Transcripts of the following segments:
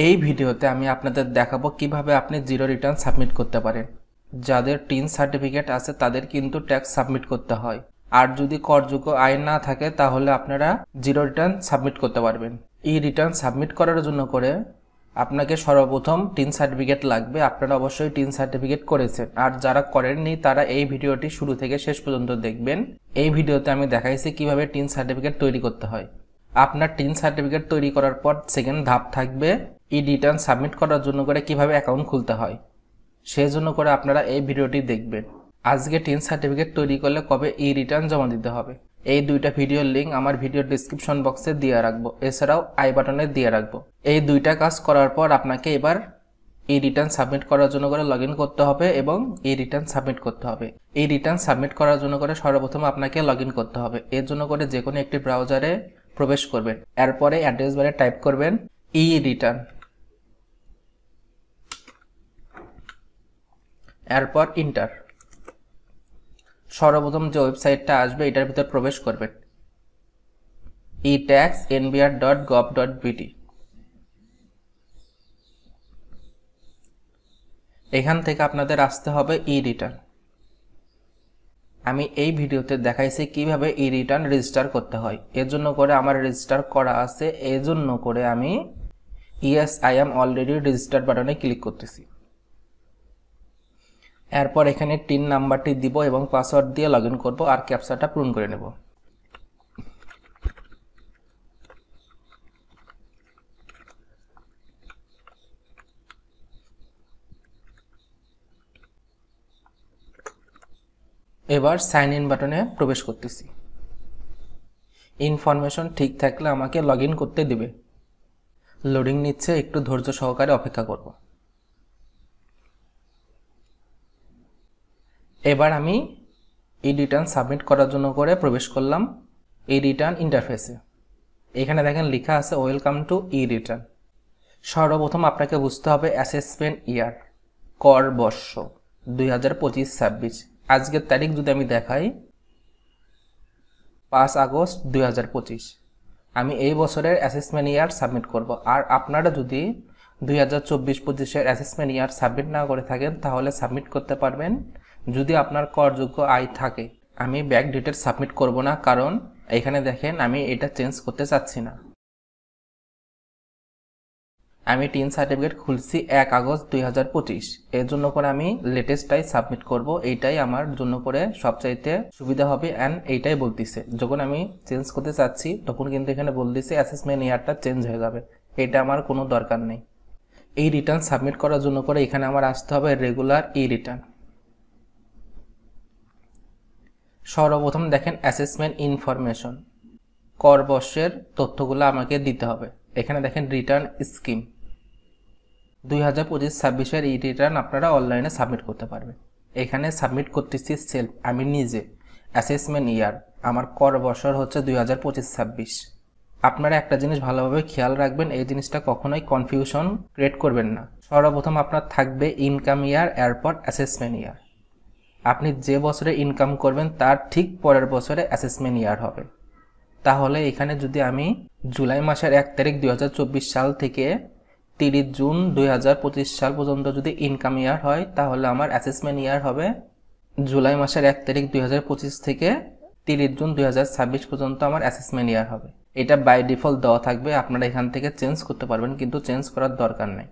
এই ভিডিওতে আমি আপনাদের দেখাবো কিভাবে আপনি জিরো রিটার্ন সাবমিট করতে পারেন। যাদের টিন সার্টিফিকেট আছে তাদের কিন্তু ট্যাক্স সাবমিট করতে হয়, আর যদি করযোগ্য আয় না থাকে তাহলে আপনারা জিরো রিটার্ন সাবমিট করতে পারবেন। এই রিটার্ন সাবমিট করার জন্য করে আপনাকে সর্বপ্রথম টিন সার্টিফিকেট লাগবে। আপনারা অবশ্যই টিন সার্টিফিকেট করেছেন, আর যারা করেননি তারা এই ভিডিওটি শুরু থেকে শেষ পর্যন্ত দেখবেন। এই ভিডিওতে আমি দেখাইছি কিভাবে টিন সার্টিফিকেট তৈরি করতে হয়। আপনার টিন সার্টিফিকেট তৈরি করার পর সেকেন্ড ধাপ থাকবে ই রিটার্ন সাবমিট করার জন্য করে কিভাবে অ্যাকাউন্ট খুলতে হয়, সেই জন্য করে আপনারা এই ভিডিওটি দেখবেন। আজকে টিন সার্টিফিকেট তৈরি করলে কবে ই রিটার্ন জমা দিতে হবে, এই দুইটা ভিডিওর লিঙ্ক আমার ভিডিওর ডিসক্রিপশন বক্সে দিয়ে রাখবো, এছাড়াও আই বাটনে দিয়ে রাখবো। এই দুইটা কাজ করার পর আপনাকে এবার ই রিটার্ন সাবমিট করার জন্য করে লগ ইন করতে হবে এবং ই রিটার্ন সাবমিট করতে হবে। এই রিটার্ন সাবমিট করার জন্য করে সর্বপ্রথম আপনাকে লগ ইন করতে হবে। এর জন্য করে যে কোনো একটি ব্রাউজারে প্রবেশ করবেন, এরপরে অ্যাড্রেস বারে টাইপ করবেন ই রিটার্ন, এরপর ইন্টার। সর্বপ্রথম যে ওয়েবসাইটটা আসবে এটার ভিতর প্রবেশ করবেন, etaxnbr.gov.bt। এখান থেকে আপনাদের আসতে হবে ই রিটার্ন। আমি এই ভিডিওতে দেখাইছি কিভাবে ই রিটার্ন রেজিস্টার করতে হয়। এর জন্য করে আমার রেজিস্টার করা আছে, এই জন্য করে আমি yes I am already registered বাটনে ক্লিক করতেছি। এরপর এখানে টিন নাম্বারটি দিব এবং পাসওয়ার্ড দিয়ে লগ ইন করবো আর ক্যাপচাটা পূরণ করে নেব। এবার সাইন ইন বাটনে প্রবেশ করতেছি। ইনফরমেশন ঠিক থাকলে আমাকে লগ ইন করতে দিবে। লোডিং নিচ্ছে, একটু ধৈর্য সহকারে অপেক্ষা করব। এবার আমি ই রিটার্ন সাবমিট করার জন্য করে প্রবেশ করলাম ই রিটার্ন ইন্টারফেসে। এখানে দেখেন লেখা আছে ওয়েলকাম টু ই রিটার্ন। সর্বপ্রথম আপনাকে বুঝতে হবে অ্যাসেসমেন্ট ইয়ার, কর বর্ষ 2025-26। আজকের তারিখ যদি আমি দেখাই 5 আগস্ট 2025, আমি এই বছরের অ্যাসেসমেন্ট ইয়ার সাবমিট করব। আর আপনারা যদি 2024-25-এর অ্যাসেসমেন্ট ইয়ার সাবমিট না করে থাকেন তাহলে সাবমিট করতে পারবেন যদি আপনার করযোগ্য আয় থাকে। আমি ব্যাক ডেটের সাবমিট করব না, কারণ এখানে দেখেন আমি এটা চেঞ্জ করতে চাচ্ছি না। আমি টিন সার্টিফিকেট খুলছি 1 আগস্ট 2025, এর জন্য করে আমি লেটেস্টটাই সাবমিট করব। এইটাই আমার জন্য করে সবচাইতে সুবিধা হবে অ্যান্ড এইটাই বলতেছে। যখন আমি চেঞ্জ করতে চাচ্ছি তখন কিন্তু এখানে বলতেছে অ্যাসেসমেন্ট ইয়ারটা চেঞ্জ হয়ে যাবে, এটা আমার কোনো দরকার নেই। এই রিটার্ন সাবমিট করার জন্য করে এখানে আমার আসতে হবে রেগুলার ই রিটার্ন। সর্বপ্রথম দেখেন অ্যাসেসমেন্ট ইনফরমেশন, কর বর্ষের তথ্যগুলো আমাকে দিতে হবে। এখানে দেখেন রিটার্ন স্কিম 2025-26-এর ই রিটার্ন আপনারা অনলাইনে সাবমিট করতে পারবেন। এখানে সাবমিট করতেছি সেলফ, আমি নিজে। অ্যাসেসমেন্ট ইয়ার আমার কর বছর হচ্ছে 2025-26। আপনারা একটা জিনিস ভালোভাবে খেয়াল রাখবেন, এই জিনিসটা কখনোই কনফিউশন ক্রিয়েট করবেন না। সর্বপ্রথম আপনার থাকবে ইনকাম ইয়ার, এরপর অ্যাসেসমেন্ট ইয়ার। আপনি যে বছরে ইনকাম করবেন তার ঠিক পরের বছরে অ্যাসেসমেন্ট ইয়ার হবে। তাহলে এখানে যদি আমি জুলাই মাসের 1 তারিখ 2024 সাল থেকে 30 জুন 2025 সাল পর্যন্ত যদি ইনকাম ইয়ার হয় তাহলে আমার অ্যাসেসমেন্ট ইয়ার হবে জুলাই মাসের 1 তারিখ 2025 থেকে 30 জুন 2026 পর্যন্ত আমার অ্যাসেসমেন্ট ইয়ার হবে। এটা বাই ডিফল্ট দেওয়া থাকবে, আপনারা এখান থেকে চেঞ্জ করতে পারবেন, কিন্তু চেঞ্জ করার দরকার নেই।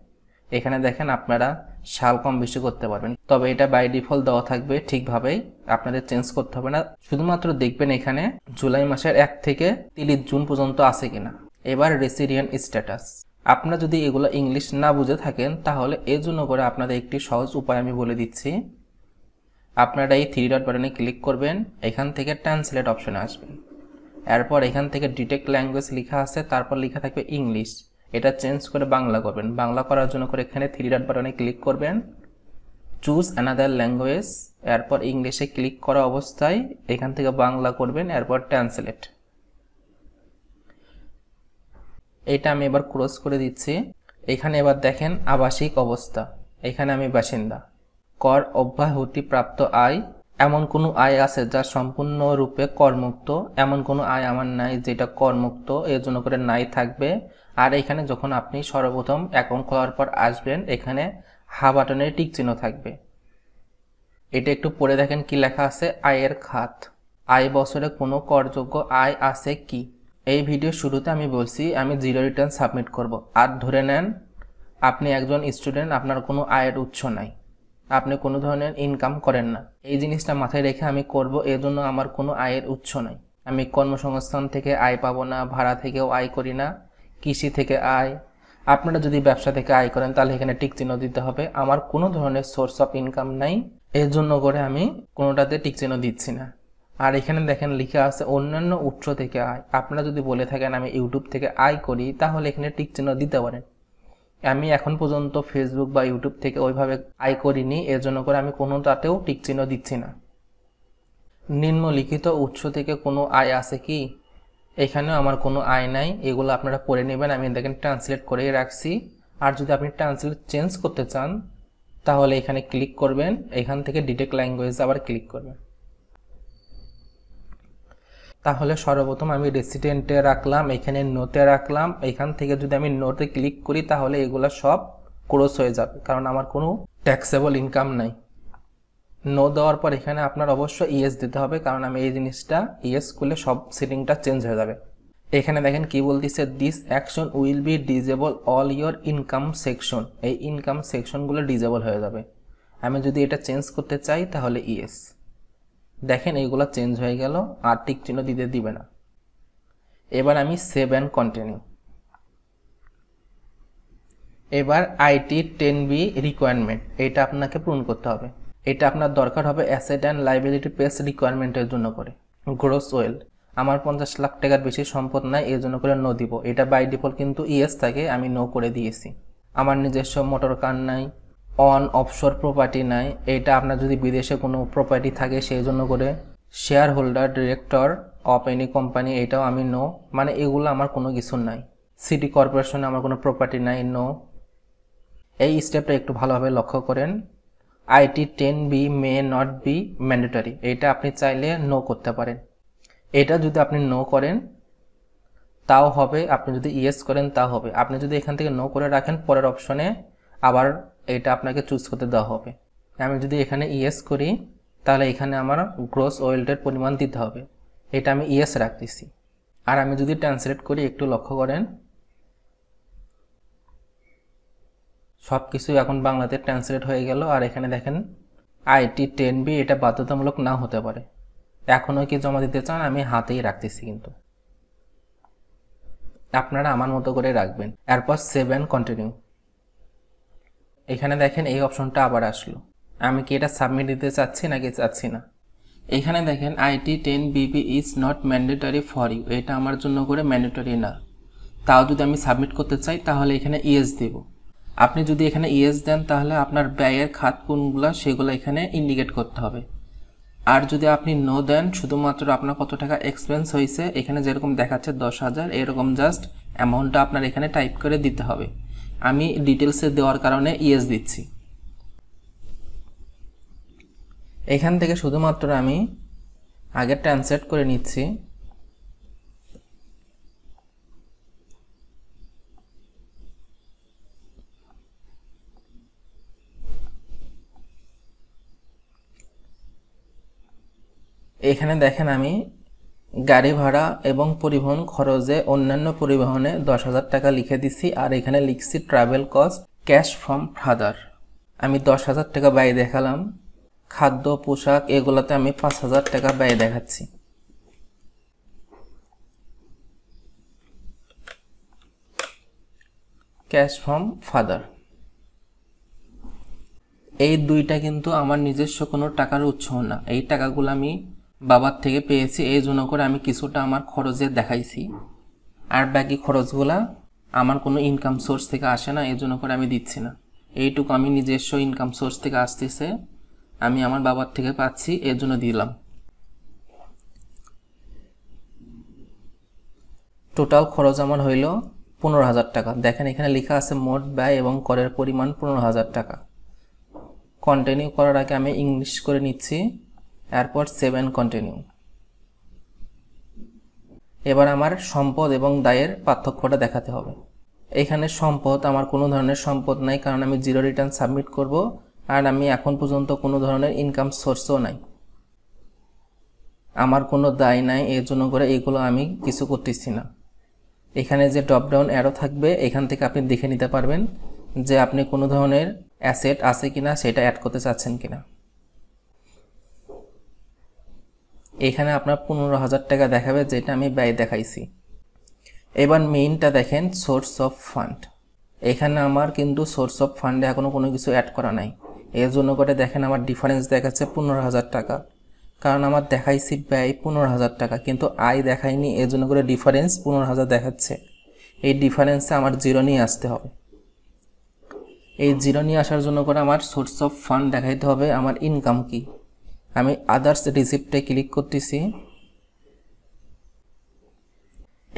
এখানে দেখেন আপনারা সাল কম বেশি করতে পারবেন, তবে এটা বাই ডিফল্ট দেওয়া থাকবে ঠিকভাবেই, আপনাদের চেঞ্জ করতে হবে না। শুধুমাত্র দেখবেন এখানে জুলাই মাসের 1 থেকে 30 জুন পর্যন্ত আছে কিনা। এবার রেসিডেন্ট স্ট্যাটাস, আপনারা যদি এগুলো ইংলিশ না বুঝে থাকেন তাহলে এর জন্য করে আপনাদের একটি সহজ উপায় আমি বলে দিচ্ছি। আপনারা এই 3 ডট বাটনে ক্লিক করবেন, এখান থেকে ট্রান্সলেট অপশনে আসবেন। এরপর এখান থেকে ডিটেক্ট ল্যাঙ্গুয়েজ লেখা আছে, তারপর লেখা থাকবে ইংলিশ, এটা চেঞ্জ করে বাংলা করবেন। বাংলা করার জন্য করে এখানে 3 ডট বাটনে ক্লিক করবেন, চুজ অ্যানাদার ল্যাঙ্গুয়েজ, এরপর ইংলিশে ক্লিক করা অবস্থায় এখান থেকে বাংলা করবেন, এরপর ট্রান্সলেট। এটা আমি এবার ক্রস করে দিচ্ছি। এখানে এবার দেখেন আবাসিক অবস্থা, এখানে আমি বাসিন্দা। কর অব্যাহতি প্রাপ্ত আয়, এমন কোনো আয় আছে যা সম্পূর্ণরূপে করমুক্ত, এমন কোনো আয় আমার নাই যেটা করমুক্ত, এর জন্য করে নাই থাকবে। আর এখানে যখন আপনি সর্বপ্রথম অ্যাকাউন্ট খোলার পর আসবেন, এখানে হা বাটনের টিক চিহ্ন থাকবে। এটা একটু পড়ে দেখেন কি লেখা আছে, আয়ের খাত। আয় বছরে কোনো করযোগ্য আয় আছে কি? এই ভিডিও শুরুতে আমি বলছি আমি জিরো রিটার্ন সাবমিট করব। আর ধরে নেন আপনি একজন স্টুডেন্ট, আপনার কোনো আয়ের উৎস নাই, আপনি কোনো ধরনের ইনকাম করেন না। এই জিনিসটা মাথায় রেখে আমি করব, এজন্য আমার কোনো আয়ের উৎস নাই, আমি কর্মসংস্থান থেকে আয় পাবো না, ভাড়া থেকেও আয় করি না, কৃষি থেকে আয়। আপনারা যদি ব্যবসা থেকে আয় করেন তাহলে এখানে টিক চিহ্ন দিতে হবে। আমার কোনো ধরনের সোর্স অফ ইনকাম নাই, এর জন্য করে আমি কোনোটাতে টিক চিহ্ন দিচ্ছি না। আর এখানে দেখেন লেখা আছে অন্যান্য উৎস থেকে আয়। আপনারা যদি বলে থাকেন আমি ইউটিউব থেকে আয় করি, তাহলে এখানে টিক চিহ্ন দিতে পারেন। আমি এখন পর্যন্ত ফেসবুক বা ইউটিউব থেকে ওইভাবে আয় করিনি, এর জন্য করে আমি কোনোটাতেও টিক চিহ্ন দিচ্ছি না। নিম্নলিখিত উৎস থেকে কোনো আয় আছে কি? এখানেও আমার কোনো আয় নাই, এগুলো আপনারা পড়ে নেবেন। আমি দেখেন ট্রান্সলেট করে রাখছি। আর যদি আপনি ট্রান্সলেট চেঞ্জ করতে চান তাহলে এখানে ক্লিক করবেন, এখান থেকে ডিটেক্ট ল্যাঙ্গুয়েজ আবার ক্লিক করবেন। তাহলে সর্বপ্রথম আমি রেসিডেন্টে রাখলাম, এখানে নোতে রাখলাম। এখান থেকে যদি আমি নোতে ক্লিক করি তাহলে এগুলো সব ক্রস হয়ে যাবে, কারণ আমার কোনো ট্যাক্সেবল ইনকাম নাই। নো দেওয়ার পর এখানে আপনার অবশ্যই ইয়েস দিতে হবে, কারণ আমি এই জিনিসটা ইয়েস করলে সব সেটিংটা চেঞ্জ হয়ে যাবে। এখানে দেখেন কি বলতেছে, this action will be disable all your income section. এই ইনকাম সেকশনগুলো ডিজেবল হয়ে যাবে। আমি যদি এটা চেঞ্জ করতে চাই তাহলে ইয়েস। দেখেন এইগুলো চেঞ্জ হয়ে গেল, আর টিক চিহ্ন দিতে দিবে না। এবার আমি সেভ অ্যান্ড কন্টিনিউ। এবার আইটি 10B রিকোয়ারমেন্ট, এটা আপনাকে পূরণ করতে হবে। এটা আপনার দরকার হবে অ্যাসেট অ্যান্ড লাইবিলিটি পেস রিকোয়ারমেন্টের জন্য করে। গ্রোস ওয়েলথ, আমার 50 লাখ টাকার বেশি সম্পদ নাই, এর জন্য করে নো দিব। এটা বাই ডিফল্ট কিন্তু ইয়েস থাকে, আমি নো করে দিয়েছি। আমার নিজস্ব মোটর কার নাই, অন অফশোর প্রপার্টি নাই, এটা আপনার যদি বিদেশে কোনো প্রপার্টি থাকে সেই জন্য করে। Share holder director of any company, এটাও আমি নো, মানে এগুলো আমার কোনো কিছু নাই। সিটি কর্পোরেশনে আমার কোনো প্রপার্টি নাই, নো। এই স্টেপটা একটু ভালোভাবে লক্ষ্য করেন। IT 10B may not be mandatory, এটা আপনি চাইলে নো করতে পারেন। এটা যদি আপনি নো করেন তাও হবে, আপনি যদি ইয়েস করেন তাও হবে। আপনি যদি এখান থেকে নো করে রাখেন পরের অপশনে আবার এটা আপনাকে চুজ করতে দেওয়া হবে। আমি যদি এখানে ইয়েস করি তাহলে এখানে আমার গ্রোস ওয়েলথের পরিমাণ দিতে হবে, এটা আমি ইয়েস রাখতেছি। আর আমি যদি ট্রান্সলেট করি একটু লক্ষ্য করেন, সব কিছু এখন বাংলাতে ট্রান্সলেট হয়ে গেল। আর এখানে দেখেন আইটি 10B এটা বাধ্যতামূলক না হতে পারে। এখনও কি জমা দিতে চান আমি হাতেই রাখতেছি, কিন্তু আপনারা আমার মতো করে রাখবেন। এরপর সেভ অ্যান্ড কন্টিনিউ। এখানে দেখেন এই অপশনটা আবার আসলো। আমি কি এটা সাবমিট দিতে চাচ্ছি নাকি চাচ্ছি না। এখানে দেখেন IT 10BB is not mandatory for you, এটা আমার জন্য করে ম্যান্ডেটরি না। তাও যদি আমি সাবমিট করতে চাই তাহলে এখানে ইয়েস দেব। আপনি যদি এখানে ইয়েস দেন তাহলে আপনার ব্যয়ের খাত কোনগুলো সেগুলো এখানে ইন্ডিকেট করতে হবে। আর যদি আপনি নো দেন, শুধুমাত্র আপনার কত টাকা এক্সপেন্স হয়েছে এখানে যেরকম দেখাচ্ছে 10,000, এরকম জাস্ট অ্যামাউন্টটা আপনার এখানে টাইপ করে দিতে হবে। আমি ডিটেলসে দেওয়ার কারণে ইয়েস দিচ্ছি। এখান থেকে শুধুমাত্র আমি আগে ট্রান্সলেট করে নিচ্ছি। এখানে দেখেন আমি গাড়ি ভাড়া এবং পরিবহন খরচে অন্যান্য পরিবহনে 10,000 টাকা লিখে দিছি। আর এখানে লিখছি travel cost cash from father, আমি 10,000 টাকা ব্যয় দেখালাম। খাদ্য পোশাক এগুলোতে আমি 5,000 টাকা ব্যয় দেখাচ্ছি। ক্যাশ ফ্রম ফাদার, এই দুইটা কিন্তু আমার নিজস্ব কোনো টাকার উৎস না। এই টাকাগুলো আমি বাবার থেকে পেয়েছি, এই জন্য করে আমি কিছুটা আমার খরচে দেখাইছি। আর বাকি খরচগুলা আমার কোনো ইনকাম সোর্স থেকে আসে না, এই জন্য করে আমি দিচ্ছি না। এইটুকু আমি নিজস্ব ইনকাম সোর্স থেকে আসতেছে, আমি আমার বাবার থেকে পাচ্ছি, এর জন্য দিলাম। টোটাল খরচ আমার হইল 15,000 টাকা। দেখেন এখানে লেখা আছে মোট ব্যয় এবং করের পরিমাণ 15,000 টাকা। কন্টিনিউ করার আগে আমি ইংলিশ করে নিচ্ছি, এরপর সেভ অ্যান্ড কন্টিনিউ। এবার আমার সম্পদ এবং দায়ের পার্থক্যটা দেখাতে হবে। এখানে সম্পদ, আমার কোনো ধরনের সম্পদ নাই, কারণ আমি জিরো রিটার্ন সাবমিট করব, আর আমি এখন পর্যন্ত কোনো ধরনের ইনকাম সোর্সও নাই, আমার কোনো দায় নাই, এর জন্য করে এগুলো আমি কিছু করতেছি না। এখানে যে ড্রপ ডাউন অ্যারো থাকবে, এখান থেকে আপনি দেখে নিতে পারবেন যে আপনি কোনো ধরনের অ্যাসেট আছে কিনা, সেটা অ্যাড করতে চাচ্ছেন কিনা। এখানে আপনার 15,000 টাকা দেখাবে, যেটা আমি ব্যয় দেখাইছি। এবার মেইনটা দেখেন, সোর্স অফ ফান্ড। এখানে আমার কিন্তু সোর্স অফ ফান্ডে এখনও কোনো কিছু অ্যাড করা নাই, এর জন্য করে দেখেন আমার ডিফারেন্স দেখাচ্ছে 15,000 টাকা, কারণ আমার দেখাইছি ব্যয় 15,000 টাকা, কিন্তু আয় দেখায়নি, এর জন্য করে ডিফারেন্স 15,000 দেখাচ্ছে। এই ডিফারেন্সে আমার জিরো নিয়ে আসতে হবে। এই জিরো নিয়ে আসার জন্য করে আমার সোর্স অফ ফান্ড দেখাইতে হবে, আমার ইনকাম কি। আমি আদার্স রিসিপ্টে ক্লিক করতেছি।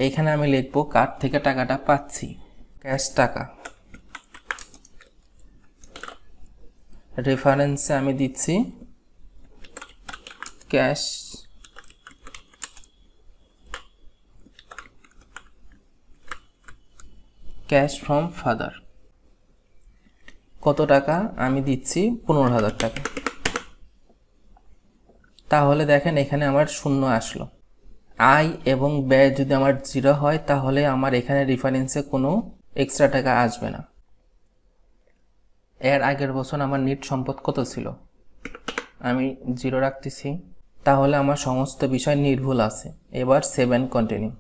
এইখানে আমি লিখবো কার্ড থেকে টাকাটা পাচ্ছি, ক্যাশ টাকা। রেফারেন্সে আমি দিচ্ছি ক্যাশ ফ্রম ফাদার। কত টাকা? আমি দিচ্ছি 15,000 টাকা। তাহলে দেখেন এখানে আমার শূন্য আসলো। আয় এবং ব্যয় যদি আমার জিরো হয়, তাহলে আমার এখানে রেফারেন্সে কোনো এক্সট্রা টাকা আসবে না। এর আগের বছর আমার নিট সম্পদ কত ছিল, আমি জিরো রাখতেছি, তাহলে আমার সমস্ত বিষয় নির্ভুল আছে। এবার 7 কন্টিনিউ।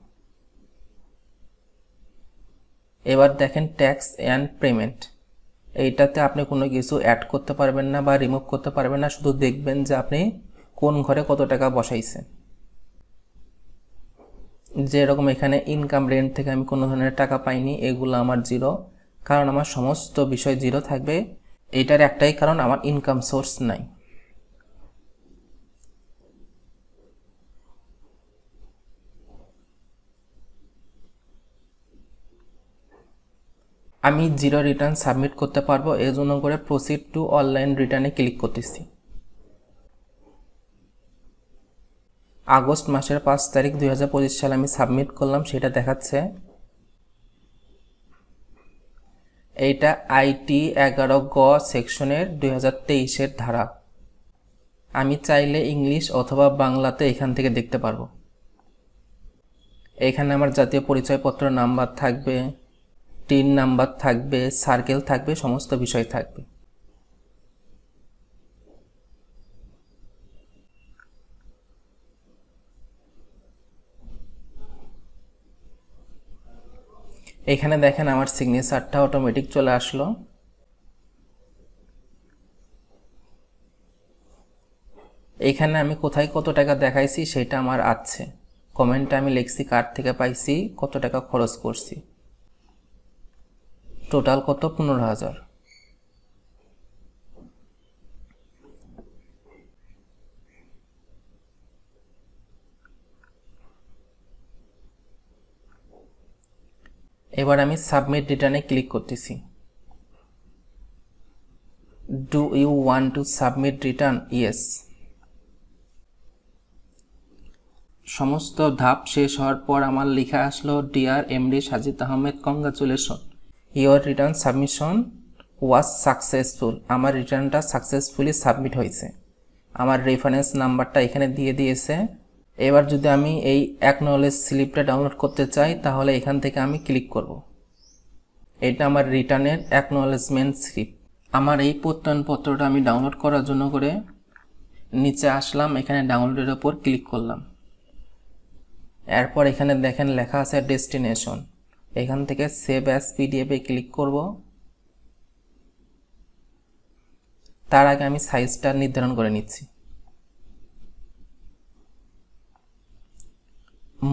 এবার দেখেন ট্যাক্স অ্যান্ড পেমেন্ট, এইটাতে আপনি কোনো কিছু অ্যাড করতে পারবেন না বা রিমুভ করতে পারবেন না, শুধু দেখবেন যে আপনি কোন ঘরে কত টাকা বসাইছেন। যেরকম এখানে ইনকাম রেন্ট থেকে আমি কোনো ধরনের টাকা পাইনি, এগুলো আমার জিরো, কারণ আমার সমস্ত বিষয় জিরো থাকবে। এটার একটাই কারণ, আমার ইনকাম সোর্স নাই। আমি জিরো রিটার্ন সাবমিট করতে পারবো, এর জন্য করে প্রসিড টু অনলাইন রিটার্নে ক্লিক করতেছি। আগস্ট মাসের 5 তারিখ 2025 সালে আমি সাবমিট করলাম, সেটা দেখাচ্ছে। এইটা আইটি 11 গ সেকশনের 2023-এর ধারা। আমি চাইলে ইংলিশ অথবা বাংলাতে এখান থেকে দেখতে পারবো। এখানে আমার জাতীয় পরিচয়পত্র নাম্বার থাকবে, টিন নাম্বার থাকবে, সার্কেল থাকবে, সমস্ত বিষয় থাকবে। এখানে দেখেন আমার সিগনেচারটা অটোমেটিক চলে আসলো। এখানে আমি কোথায় কত টাকা দেখাইছি সেটা আমার আছে, কমেন্টে আমি লিখছি কার্ড থেকে পাইছি, কত টাকা খরচ করছি, টোটাল কত 15,000। এবার আমি সাবমিট রিটার্নে ক্লিক করতেছি। Do you want to submit return? Yes. সমস্ত ধাপ শেষ হওয়ার পর আমার লেখা আসলো, dear MD Sajid Ahmed, congratulation, your return submission was successful. আমার রিটার্নটা সাকসেসফুলি সাবমিট হয়েছে। আমার রেফারেন্স নাম্বারটা এখানে দিয়ে দিয়েছে। এবার যদি আমি এই অ্যাকনলেজ স্লিপটা ডাউনলোড করতে চাই, তাহলে এখান থেকে আমি ক্লিক করব। এটা আমার রিটার্নের অ্যাকনলেজমেন্ট স্লিপ। আমার এই প্রত্যয়নপত্রটা আমি ডাউনলোড করার জন্য করে নিচে আসলাম, এখানে ডাউনলোডের ওপর ক্লিক করলাম। এরপর এখানে দেখেন লেখা আছে ডেস্টিনেশন, এখান থেকে সেভ অ্যাজ পিডিএফে ক্লিক করব। তার আগে আমি সাইজটা নির্ধারণ করে নিচ্ছি।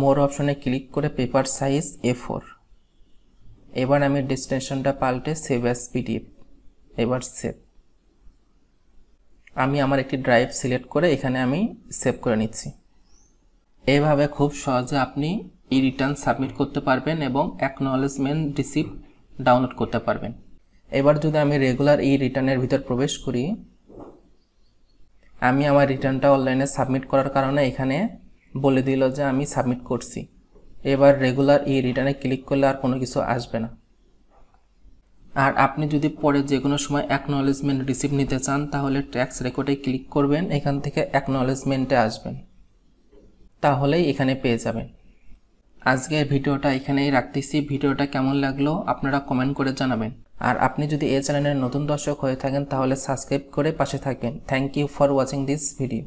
মোর অপশনে ক্লিক করে পেপার সাইজ A4। এবার আমি ডেস্টিনেশনটা পাল্টে সেভ অ্যাজ পিডিএফ, এবার সেভ। আমি আমার একটি ড্রাইভ সিলেক্ট করে এখানে আমি সেভ করে নিচ্ছি। এইভাবে খুব সহজে আপনি ই রিটার্ন সাবমিট করতে পারবেন এবং অ্যাকনলেজমেন্ট রিসিপ্ট ডাউনলোড করতে পারবেন। এবার যদি আমি রেগুলার ই রিটার্নের ভিতর প্রবেশ করি, আমি আমার রিটার্নটা অনলাইনে সাবমিট করার কারণে এখানে বলে দিল যে আমি সাবমিট করছি। এবার রেগুলার ই রিটার্নে ক্লিক করলে আর কোনো কিছু আসবে না। আর আপনি যদি পরে যে কোনো সময় অ্যাকনলেজমেন্ট রিসিভ নিতে চান তাহলে ট্যাক্স রেকর্ডে ক্লিক করবেন, এখান থেকে অ্যাকনলেজমেন্টে আসবেন, তাহলেই এখানে পেয়ে যাবেন। আজকে ভিডিওটা এখানেই রাখতেছি। ভিডিওটা কেমন লাগলো আপনারা কমেন্ট করে জানাবেন। আর আপনি যদি এই চ্যানেলের নতুন দর্শক হয়ে থাকেন তাহলে সাবস্ক্রাইব করে পাশে থাকবেন। Thank you for watching this video.